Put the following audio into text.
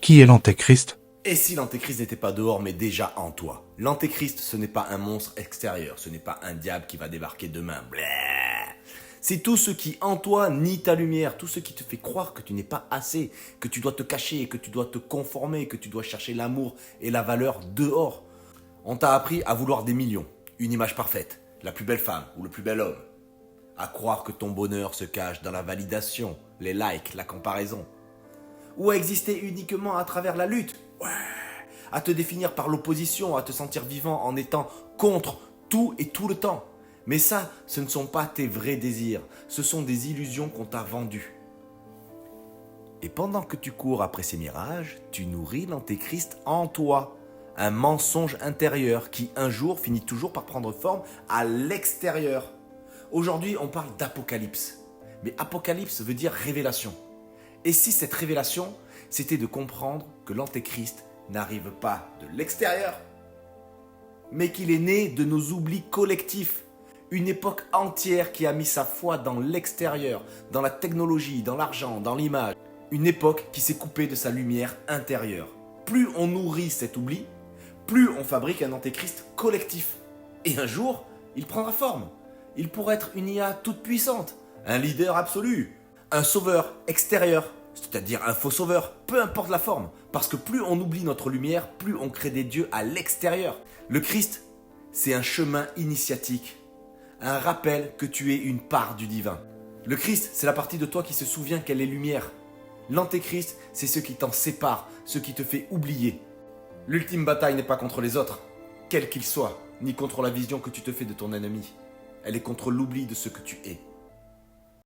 Qui est l'Antéchrist? Et si l'antéchrist n'était pas dehors, mais déjà en toi? L'antéchrist, ce n'est pas un monstre extérieur, ce n'est pas un diable qui va débarquer demain. Bleh. C'est tout ce qui en toi nie ta lumière, tout ce qui te fait croire que tu n'es pas assez, que tu dois te cacher, que tu dois te conformer, que tu dois chercher l'amour et la valeur dehors. On t'a appris à vouloir des millions, une image parfaite, la plus belle femme ou le plus bel homme. À croire que ton bonheur se cache dans la validation, les likes, la comparaison. Ou à exister uniquement à travers la lutte. Ouais. À te définir par l'opposition, à te sentir vivant en étant contre tout et tout le temps. Mais ça, ce ne sont pas tes vrais désirs, ce sont des illusions qu'on t'a vendues. Et pendant que tu cours après ces mirages, tu nourris l'antéchrist en toi. Un mensonge intérieur qui un jour finit toujours par prendre forme à l'extérieur. Aujourd'hui, on parle d'apocalypse. Mais apocalypse veut dire révélation. Et si cette révélation, c'était de comprendre que l'antéchrist n'arrive pas de l'extérieur, mais qu'il est né de nos oublis collectifs. Une époque entière qui a mis sa foi dans l'extérieur, dans la technologie, dans l'argent, dans l'image. Une époque qui s'est coupée de sa lumière intérieure. Plus on nourrit cet oubli, plus on fabrique un antéchrist collectif. Et un jour, il prendra forme. Il pourrait être une IA toute puissante, un leader absolu, un sauveur extérieur, c'est-à-dire un faux sauveur, peu importe la forme. Parce que plus on oublie notre lumière, plus on crée des dieux à l'extérieur. Le Christ, c'est un chemin initiatique, un rappel que tu es une part du divin. Le Christ, c'est la partie de toi qui se souvient qu'elle est lumière. L'antéchrist, c'est ce qui t'en sépare, ce qui te fait oublier. L'ultime bataille n'est pas contre les autres, quels qu'ils soient, ni contre la vision que tu te fais de ton ennemi. Elle est contre l'oubli de ce que tu es.